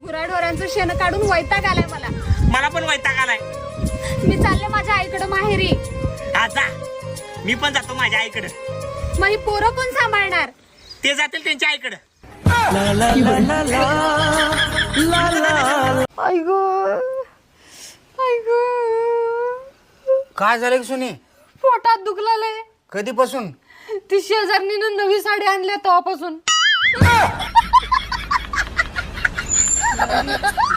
गुराढोरांचं शेण काढून वैताग आलाय मला. मला पण वैताग आलाय. मी चालले माझ्या आईकडे माहेरी. जा, मी पण जातो माझ्या आईकडे. माझी पोरं कोण सांभाळणार? ते जातील त्यांच्या आईकडे. काय झालं की सुनी? पोटात दुखलाय. कधीपासून? ती शेजारणीनं नवी साडी आणल्या तेव्हापासून.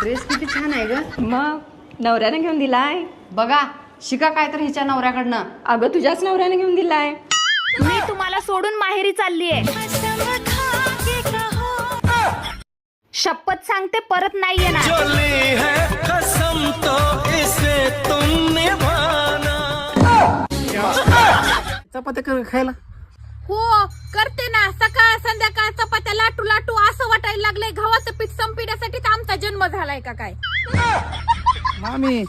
ड्रेस किती छान आहे ग. मग नवऱ्याने घेऊन दिलाय. बघा शिका काय तर हिच्या नवऱ्याकडनं. अगं तुझ्याच नवऱ्याने घेऊन दिलाय. मी तुम्हाला सोडून माहेरी चाललीये. शपथ सांगते परत नाही येणार. चपात्या कर खायला. हो करते ना. सकाळ संध्याकाळ चपात्या लाटू लाटू असं वाटायला लागलंय गव्हाचं पीठ संपिण्यासाठीच आमचा जन्म झालाय का काय. मामी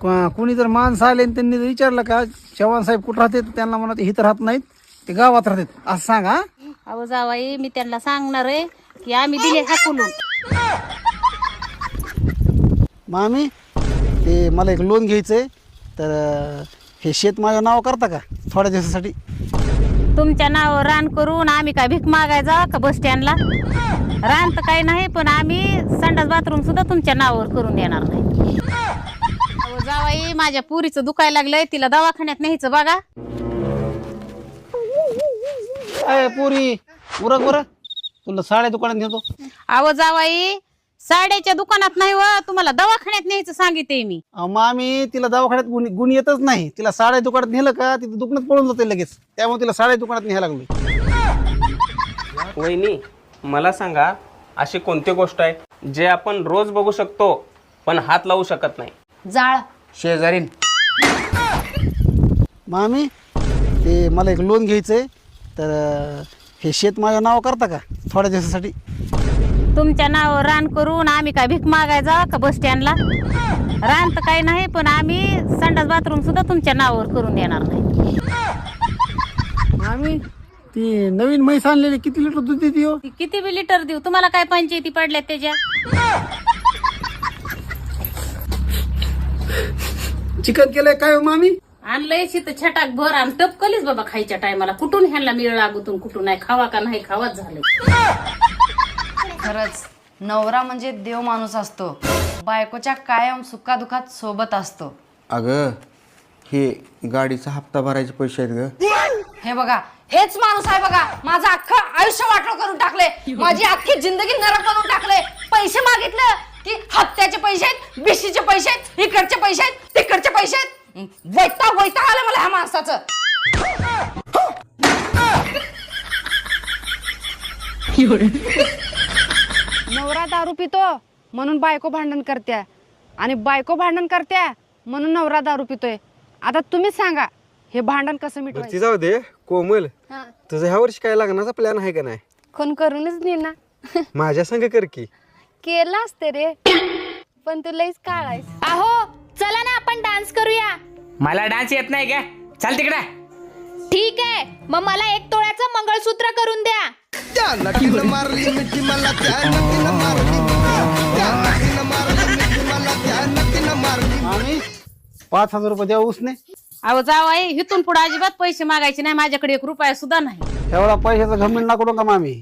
कोणी जर माणसं आले आणि त्यांनी विचारलं का चव्हाण साहेब कुठं राहते, त्यांना म्हणत इथं राहत नाहीत, ते गावात राहतात असं सांगा. अहो जावाई मी त्यांना सांगणार आहे की आम्ही दिले हाकलून. मामी ते मला एक लोन घ्यायचंय, तर हे शेत माझ्या नाव करता का थोड्या दिवसासाठी? तुमच्या नावावर रान करून आम्ही काय भीक मागायचा का बस स्टँडला? रान तर काही नाही, पण आम्ही संडास बाथरूम सुद्धा तुमच्या नावावर करून देणार नाही. अहो जावाई माझ्या पुरीचं दुखायला लागलंय, तिला दवाखान्यात न्यायचं बघा. अय पुरी उरक बरं, तुला साड्या दुकानात नेतो. अहो जावाई साड्याच्या दुकानात नाही व, तुम्हाला दवाखान्यात न्यायचं सांगितले मी. मामी तिला दवाखान्यात गुण येतच नाही. तिला साड्या दुकानात नेलं का तिथे दुकानात पळून जाते लगेच, त्यामुळे तिला साड्या दुकानात न्यायला लागलो. वहिनी मला सांगा, अशी कोणती गोष्ट आहे जे आपण रोज बघू शकतो पण हात लावू शकत नाही? जाळ. शेजारीन. मामी ते मला एक लोन घ्यायचंय, तर हे शेत माझ्या नाव करता का थोड्या दिवसासाठी? तुमच्या नावावर रान करून आम्ही काय भीक मागायचा का बस स्टँडला? रान तर काही नाही, पण आम्ही संडास बाथरूम सुद्धा तुमच्या नावावर करून देणार नाही. मामी ती नवीन म्हैस आणलेली किती लिटर दूध देते हो? ती किती बी लिटर देऊ, तुम्हाला काय पंचायती पडल्या त्याच्या? चिकन केलंय काय हो मामी? आणलंय शित छटाक भर आणि टपकलीच बाबा खायच्या टायमाला. कुठून ह्यांना मिळ लागूतून कुठून नाही, खावा का नाही खावाच झालंय. खरंच नवरा म्हणजे देव माणूस असतो, बायकोच्या कायम सुखादुखात सोबत असतो. अगं हे गाडीचा हप्ता भरायचे पैसे आहेत ग. हे बघा हेच माणूस आहे बघा, माझं अख्खं आयुष्य वाटलं करून टाकले, माझी अख्खी जिंदगी नरक करून टाकले. पैसे मागितलं की हप्त्याचे पैसे आहेत, बिशीचे पैसे आहेत, इकडचे पैसे आहेत, तिकडचे पैसे आहेत. वैताग आलं मला ह्या माणसाचं. नवरा दारू पितो म्हणून बायको भांडण करत्या, आणि बायको भांडण करत्या म्हणून नवरा दारू पितोय. आता तुम्हीच सांगा हे भांडण कसं मिटवायचं? जाऊ दे कोमल, तुझं ह्या वर्षी काय लग्नाचा प्लॅन आहे का नाही? कोण करूनच नाही ना. माझ्या संग कर की. केलं असते रे, पण तू लईच काळायस. अहो चला ना आपण डान्स करूया. मला डान्स येत नाही का? चाल तिकडे. ठीक आहे, मग मला 1 तोळ्याचं मंगळसूत्र करून द्या. मामी 5,000 रुपये द्या उसने. अहो जावाई इथून पुढे अजिबात पैसे मागायचे नाही, माझ्याकडे 1 रुपया सुद्धा नाही. एवढा पैशाचा घमंड ना करू का मामी.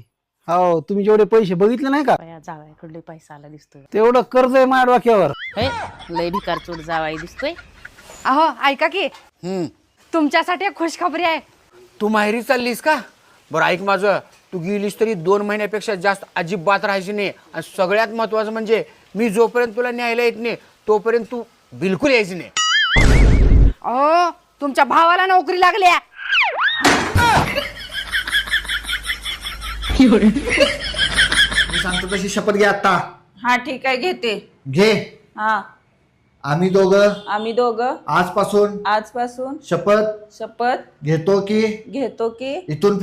हो तुम्ही जेवढे पैसे बघितले नाही का, जावाईकडले पैसा आला दिसतोय. तेवढं कर्ज आहे माझ्या डोक्यावर. लय भिकार चोट जावाई दिसतोय. अहो ऐका की, तुमच्यासाठी एक खुशखबरी आहे. तू माहेरी चाललीस का? बरं ऐक माझं, तू गेलीस तरी 2 महिन्यापेक्षा जास्त अजिबात राहायची नाही. आणि सगळ्यात महत्वाचं म्हणजे मी जोपर्यंत तुला न्यायला येत नाही तोपर्यंत तू बिलकुल यायची नाही. अहो तुमच्या भावाला नोकरी लागली. मी सांगतो तशी शपथ घे आता. हा ठीक आहे घेते. घे. हा आम्ही दोघं आजपासून शपथ घेतो की इथून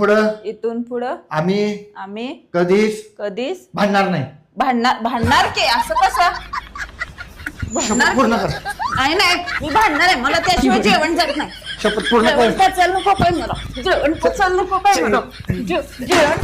पुढं आम्ही कधीच भांडणार नाही. भांडणार की असं कसं? शपथ पूर्ण कर. नाही मी भांडणार आहे, मला त्याशिवाय जेवण जात नाही. शपथ पूर्ण जेवण पचायला नको काय मला जेवण पचायला नको काय मला जेवण